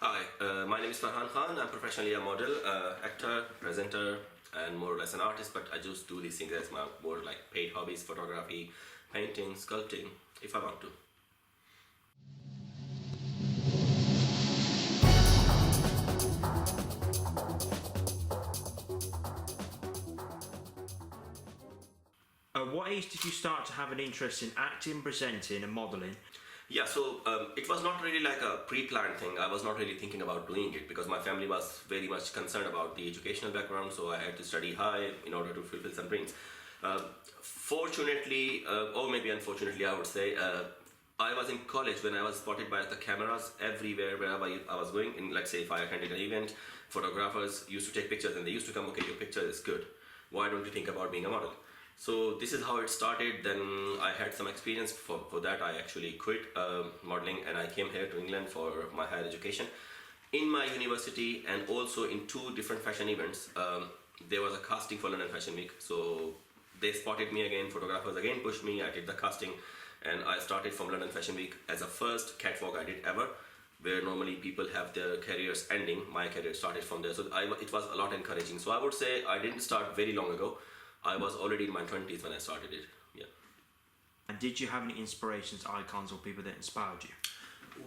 Hi, my name is Farhan Khan. I'm professionally a model, actor, presenter, and more or less an artist. But I just do these things as my more like paid hobbies: photography, painting, sculpting, if I want to. At what age did you start to have an interest in acting, presenting, and modelling? Yeah, so it was not really like a pre-planned thing. I was not really thinking about doing it because my family was very much concerned about the educational background, so I had to study high in order to fulfill some dreams. Uh, Fortunately, or maybe unfortunately, I would say, I was in college when I was spotted by the cameras everywhere wherever I was going. In, let's say, if I attended an event, photographers used to take pictures and they used to come, okay, your picture is good. Why don't you think about being a model? So this is how it started. Then I had some experience. For that, I actually quit modeling and I came here to England for my higher education. In my university and also in two different fashion events, there was a casting for London Fashion Week. So they spotted me again, photographers again pushed me, I did the casting, and I started from London Fashion Week as a first catwalk I did ever, where normally people have their careers ending. My career started from there, so it was a lot encouraging. So I would say I didn't start very long ago. I was already in my 20s when I started it. Yeah. And did you have any inspirations, icons, or people that inspired you?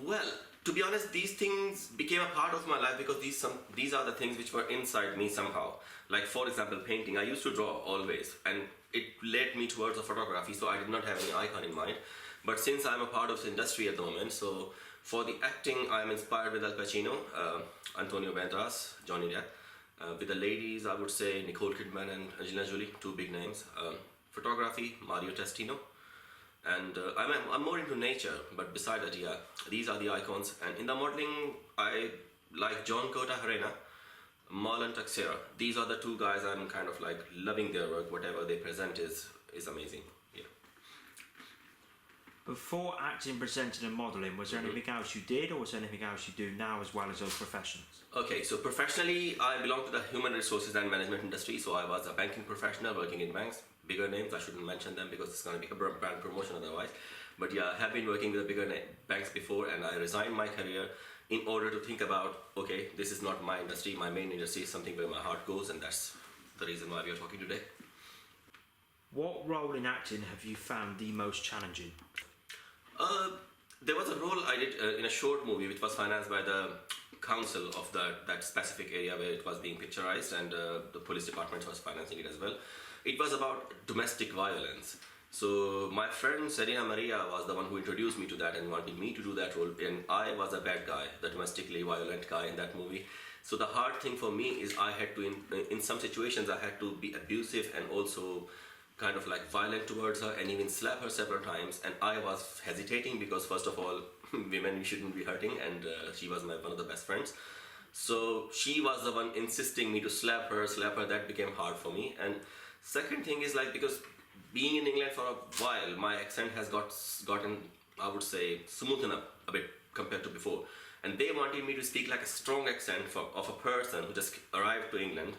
Well, to be honest, these things became a part of my life because these are the things which were inside me somehow. Like for example, painting. I used to draw always, and it led me towards the photography. So I did not have any icon in mind. But since I'm a part of the industry at the moment, so for the acting, I'm inspired with Al Pacino, Antonio Banderas, Johnny Depp. With the ladies, I would say Nicole Kidman and Angelina Jolie, two big names. Photography, Mario Testino. And I'm more into nature, but beside that, yeah, these are the icons. And in the modeling, I like John Cota-Harena, Marlon Texera. These are the two guys I'm kind of like loving their work. Whatever they present is amazing. Yeah. Before acting, presenting, and modelling, was there anything else you did, or was there anything else you do now as well as those professions? Okay, so professionally, I belong to the human resources and management industry. So I was a banking professional working in banks. Bigger names, I shouldn't mention them because it's going to be a brand promotion otherwise. But yeah, I have been working with the bigger banks before, and I resigned my career in order to think about, okay, this is not my industry. My main industry is something where my heart goes, and that's the reason why we are talking today. What role in acting have you found the most challenging? There was a role I did in a short movie which was financed by the council of that specific area where it was being picturized, and the police department was financing it as well. It was about domestic violence. So my friend Serena Maria was the one who introduced me to that and wanted me to do that role, and I was a bad guy, the domestically violent guy in that movie. So the hard thing for me is I had to, in some situations, I had to be abusive and also kind of like violent towards her and even slap her several times, and I was hesitating because first of all, women you shouldn't be hurting, and she was one of the best friends. So she was the one insisting me to slap her, that became hard for me. And second thing is like, because being in England for a while, my accent has gotten, I would say, smoothened up a bit compared to before. And they wanted me to speak like a strong accent of a person who just arrived to England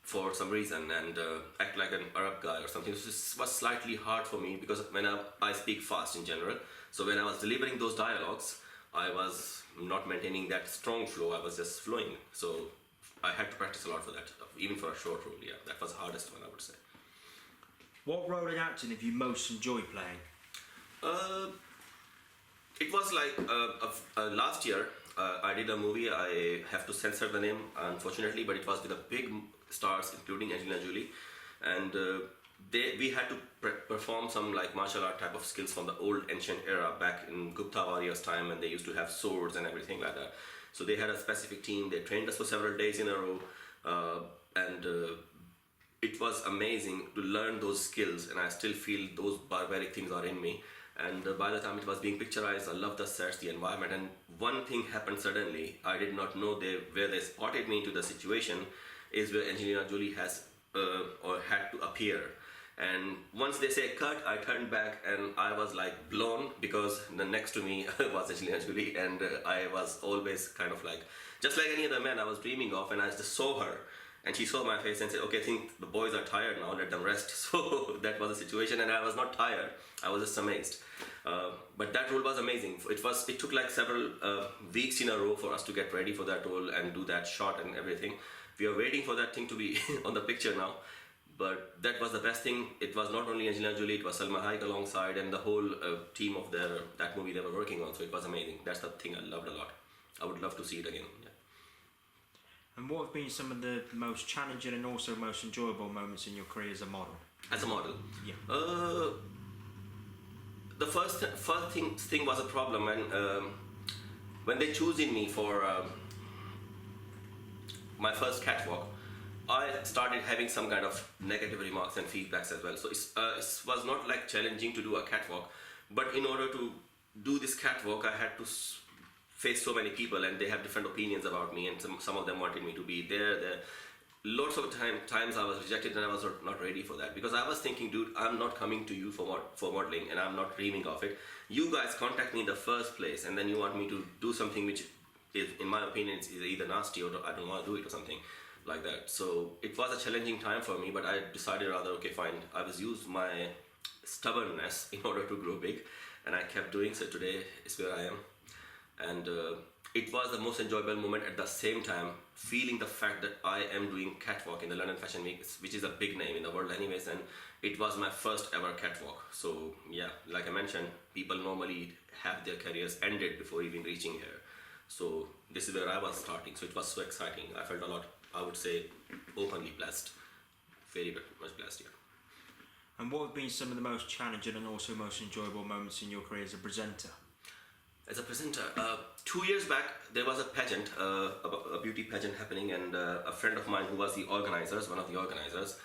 for some reason and act like an Arab guy or something. This was slightly hard for me because when I speak fast in general. So when I was delivering those dialogues, I was not maintaining that strong flow, I was just flowing. So I had to practice a lot for that, even for a short role. Yeah, that was the hardest one, I would say. What role in acting have you most enjoyed playing? It was like last year I did a movie. I have to censor the name unfortunately, but it was with a big stars including Angelina Jolie, and we had to perform some like martial art type of skills from the old ancient era back in Gupta warriors time, and they used to have swords and everything like that. So they had a specific team. They trained us for several days in a row, and it was amazing to learn those skills, and I still feel those barbaric things are in me. And by the time it was being picturized, I loved the sets, the environment, and one thing happened suddenly. I did not know where they spotted me into the situation is where Angelina Jolie has or had to appear. And once they say cut, I turned back and I was like blown because the next to me was Angelina Jolie, and I was always kind of like, just like any other man I was dreaming of, and I just saw her. And she saw my face and said, okay, I think the boys are tired now, let them rest. So that was the situation, and I was not tired. I was just amazed. But that role was amazing. It took like several weeks in a row for us to get ready for that role and do that shot and everything. We are waiting for that thing to be on the picture now. But that was the best thing. It was not only Angelina Jolie, it was Salma Hayek alongside, and the whole team of that movie they were working on. So it was amazing. That's the thing I loved a lot. I would love to see it again. Yeah. And what have been some of the most challenging and also most enjoyable moments in your career as a model? As a model? Yeah. The first thing was a problem when they choosing me for my first catwalk. I started having some kind of negative remarks and feedbacks as well. So it was not like challenging to do a catwalk, but in order to do this catwalk, I had to face so many people, and they have different opinions about me, and some of them wanted me to be there. Lots of times I was rejected, and I was not ready for that, because I was thinking, dude, I'm not coming to you for modeling, and I'm not dreaming of it. You guys contact me in the first place, and then you want me to do something which is, in my opinion, is either nasty or I don't want to do it or something like that. So it was a challenging time for me, but I decided rather, okay, fine, I was used my stubbornness in order to grow big, and I kept doing so. Today is where I am. And it was the most enjoyable moment, at the same time feeling the fact that I am doing catwalk in the London Fashion Week, which is a big name in the world anyways, and it was my first ever catwalk. So yeah, like I mentioned, people normally have their careers ended before even reaching here. So this is where I was starting, so it was so exciting. I felt a lot, I would say, openly blessed, very much blessed. Yeah. And what have been some of the most challenging and also most enjoyable moments in your career as a presenter? As a presenter, 2 years back, there was a pageant, a beauty pageant happening, and a friend of mine who was one of the organizers,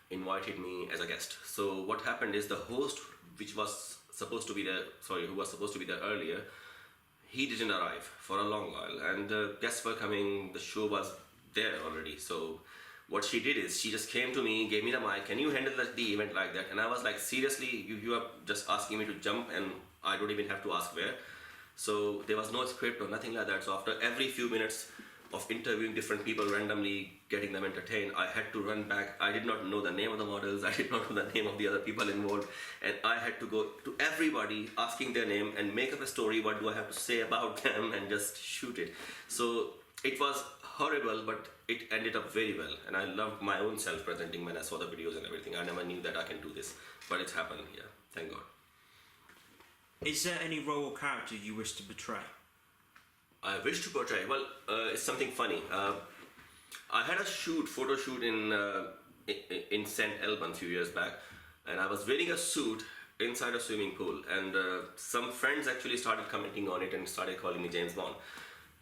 invited me as a guest. So what happened is, the host, who was supposed to be there earlier, he didn't arrive for a long while, and guests were coming, the show was there already. So what she did is, she just came to me, gave me the mic, can you handle the event like that? And I was like, seriously, you are just asking me to jump, and I don't even have to ask where. So there was no script or nothing like that. So after every few minutes of interviewing different people, randomly getting them entertained, I had to run back. I did not know the name of the models, I did not know the name of the other people involved, and I had to go to everybody asking their name and make up a story, what do I have to say about them, and just shoot it. So it was horrible, but it ended up very well, and I loved my own self presenting when I saw the videos and everything. I never knew that I can do this, but it's happened. Yeah, thank God. Is there any role or character you wish to portray? I wish to portray. Well, it's something funny. I had a photo shoot in St. Alban a few years back, and I was wearing a suit inside a swimming pool, and some friends actually started commenting on it and started calling me James Bond.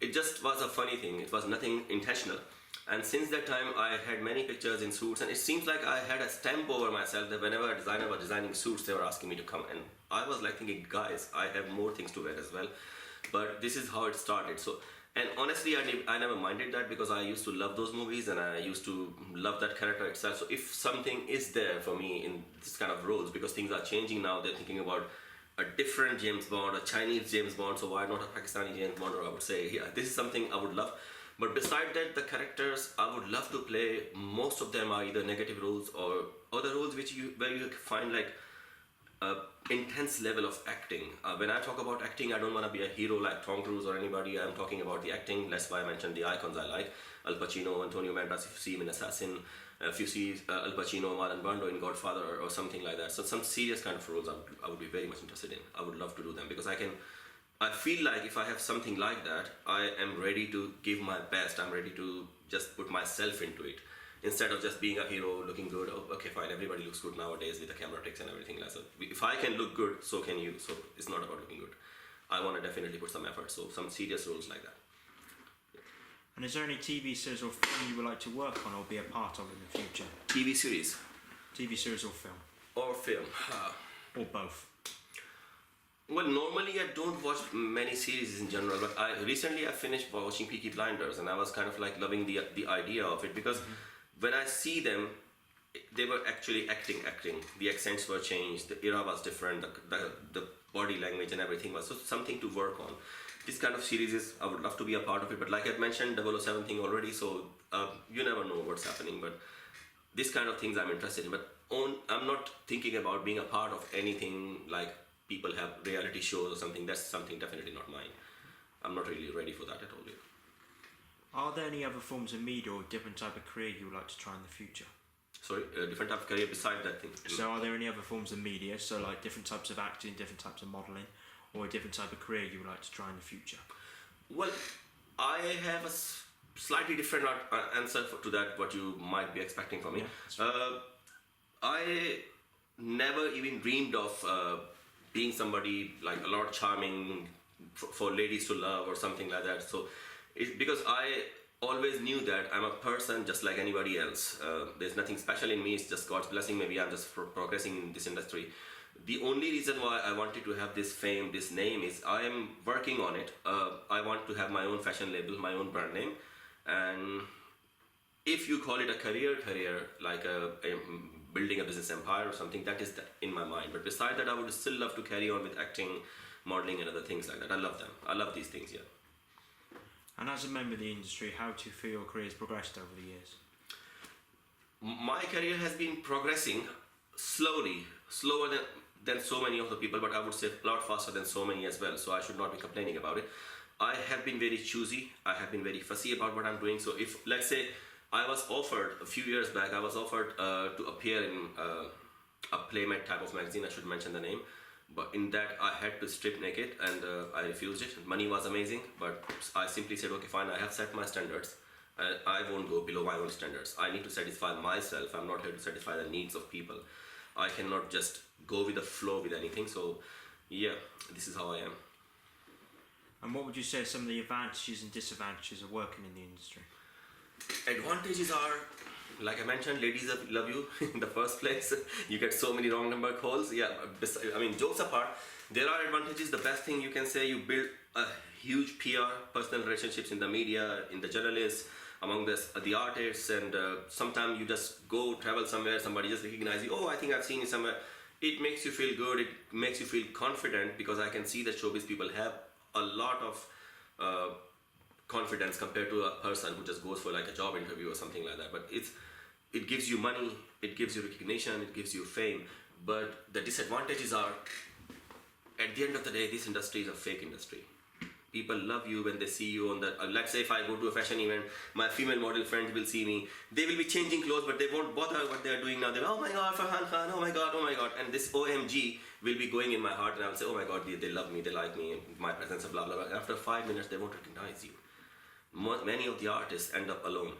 It just was a funny thing. It was nothing intentional. And since that time, I had many pictures in suits, and it seems like I had a stamp over myself that whenever a designer was designing suits, they were asking me to come. And I was like thinking, guys, I have more things to wear as well. But this is how it started. So, and honestly, I never minded that, because I used to love those movies, and I used to love that character itself. So if something is there for me in this kind of roles, because things are changing now, they're thinking about a different James Bond, a Chinese James Bond, so why not a Pakistani James Bond? Or I would say, yeah, this is something I would love. But beside that, the characters I would love to play, most of them are either negative roles or other roles where you find like intense level of acting. When I talk about acting, I don't want to be a hero like Tom Cruise or anybody. I'm talking about the acting. That's why I mentioned the icons I like. Al Pacino, Antonio Banderas, if you see him in Assassin, if you see Al Pacino, Marlon Brando in Godfather, or something like that. So some serious kind of roles I would be very much interested in. I would love to do them, because I feel like if I have something like that, I am ready to give my best. I'm ready to just put myself into it, instead of just being a hero, looking good. Oh, okay, fine, everybody looks good nowadays with the camera tricks and everything like that. If I can look good, so can you. So it's not about looking good. I want to definitely put some effort, so some serious roles like that. And is there any TV series or film you would like to work on or be a part of in the future? TV series? TV series or film? Or film? Or both? Well, normally I don't watch many series in general, but recently I finished watching Peaky Blinders, and I was kind of like loving the idea of it, because when I see them, they were actually acting. The accents were changed, the era was different, the body language and everything was so something to work on. this kind of series I would love to be a part of it. But like I mentioned, 007 thing already, so you never know what's happening. But this kind of things I'm interested in. But I'm not thinking about being a part of anything like people have reality shows or something. That's something definitely not mine. I'm not really ready for that at all yet. Are there any other forms of media or different type of career you would like to try in the future? Sorry, a different type of career beside that thing. So are there any other forms of media, so like different types of acting, different types of modelling, or a different type of career you would like to try in the future? Well, I have a slightly different answer to that, what you might be expecting from me. Yeah, I never even dreamed of being somebody like a lot charming for ladies to love or something like that. So it's because I always knew that I'm a person just like anybody else. There's nothing special in me. It's just God's blessing. Maybe I'm just progressing in this industry. The only reason why I wanted to have this fame, this name, is I am working on it. I want to have my own fashion label, my own brand name, and if you call it a career, like building a business empire or something, that is in my mind. But beside that, I would still love to carry on with acting, modeling, and other things like that. I love them. I love these things. Yeah. And as a member of the industry, how do you feel your career has progressed over the years? My career has been progressing slowly, slower than so many of the people, but I would say a lot faster than so many as well. So I should not be complaining about it. I have been very choosy. I have been very fussy about what I'm doing. So if, let's say, I was offered a few years back, I was offered to appear in a Playmate type of magazine. I should mention the name. But in that, I had to strip naked, and I refused it. Money was amazing, but I simply said, okay, fine, I have set my standards. I won't go below my own standards. I need to satisfy myself. I'm not here to satisfy the needs of people. I cannot just go with the flow with anything. So, yeah, this is how I am. And what would you say are some of the advantages and disadvantages of working in the industry? Advantages are, like I mentioned, ladies love you in the first place. You get so many wrong number calls. Yeah, I mean, jokes apart, there are advantages. The best thing you can say, you build a huge PR, personal relationships in the media, in the journalists, among the artists, and sometimes you just go travel somewhere, somebody just recognize you. Oh, I think I've seen you somewhere. It makes you feel good. It makes you feel confident, because I can see that showbiz people have a lot of confidence compared to a person who just goes for like a job interview or something like that. But it gives you money, it gives you recognition, it gives you fame. But the disadvantages are, at the end of the day, this industry is a fake industry. People love you when they see you on the, let's say if I go to a fashion event, my female model friends will see me. They will be changing clothes, but they won't bother what they are doing now. They're, oh my God, Farhan Khan, oh my God. And this OMG will be going in my heart, and I will say, oh my God, they love me, they like me, my presence, blah, blah, blah. After 5 minutes, they won't recognize you. Many of the artists end up alone.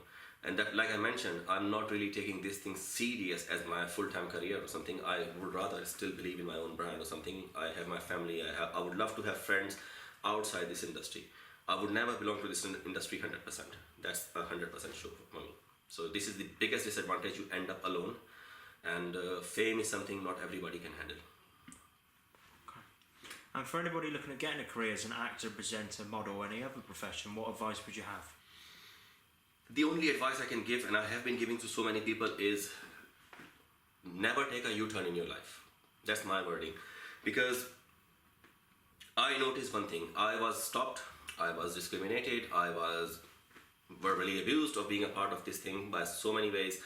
And that, like I mentioned, I'm not really taking this thing serious as my full-time career or something. I would rather still believe in my own brand or something. I have my family. I would love to have friends outside this industry. I would never belong to this industry 100%. That's 100% sure for me. So this is the biggest disadvantage. You end up alone, and fame is something not everybody can handle. And for anybody looking at getting a career as an actor, presenter, model, or any other profession, what advice would you have? The only advice I can give, and I have been giving to so many people, is never take a U-turn in your life. That's my wording. Because I noticed one thing. I was stopped, I was discriminated, I was verbally abused of being a part of this thing by so many ways.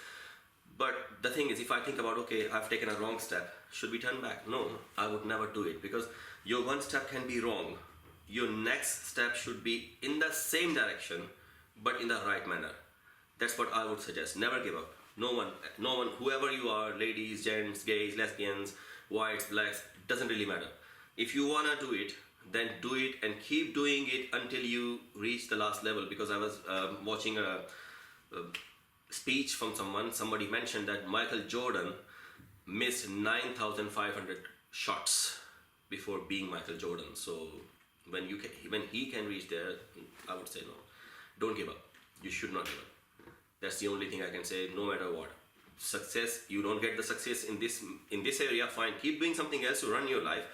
But the thing is, if I think about, okay, I've taken a wrong step, should we turn back? No, I would never do it, because your one step can be wrong. Your next step should be in the same direction, but in the right manner. That's what I would suggest. Never give up. No one, whoever you are, ladies, gents, gays, lesbians, whites, blacks, doesn't really matter. If you wanna do it, then do it and keep doing it until you reach the last level. Because I was watching a speech from somebody mentioned that Michael Jordan missed 9,500 shots before being Michael Jordan. So when he can reach there, I would say no. Don't give up. You should not give up. That's the only thing I can say, no matter what. Success, you don't get the success in this area, fine. Keep doing something else to run your life.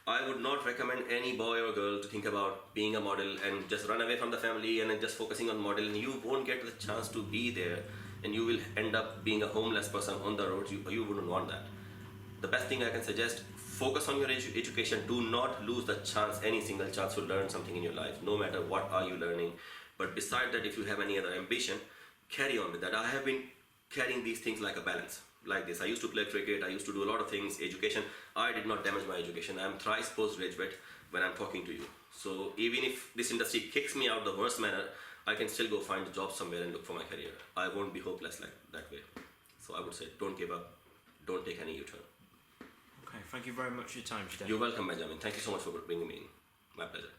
I would not recommend any boy or girl to think about being a model and just run away from the family and then just focusing on modeling. You won't get the chance to be there, and you will end up being a homeless person on the road. You wouldn't want that. The best thing I can suggest, focus on your education. Do not lose the chance, any single chance to learn something in your life, no matter what are you learning. But beside that, if you have any other ambition, carry on with that. I have been carrying these things like a balance, like this. I used to play cricket, I used to do a lot of things. Education, I did not damage my education. I'm thrice postgraduate when I'm talking to you. So even if this industry kicks me out the worst manner, I can still go find a job somewhere and look for my career. I won't be hopeless like that way. So I would say, don't give up, don't take any U-turn. Okay, thank you very much for your time today. You're welcome, Benjamin. Thank you so much for bringing me in. My pleasure.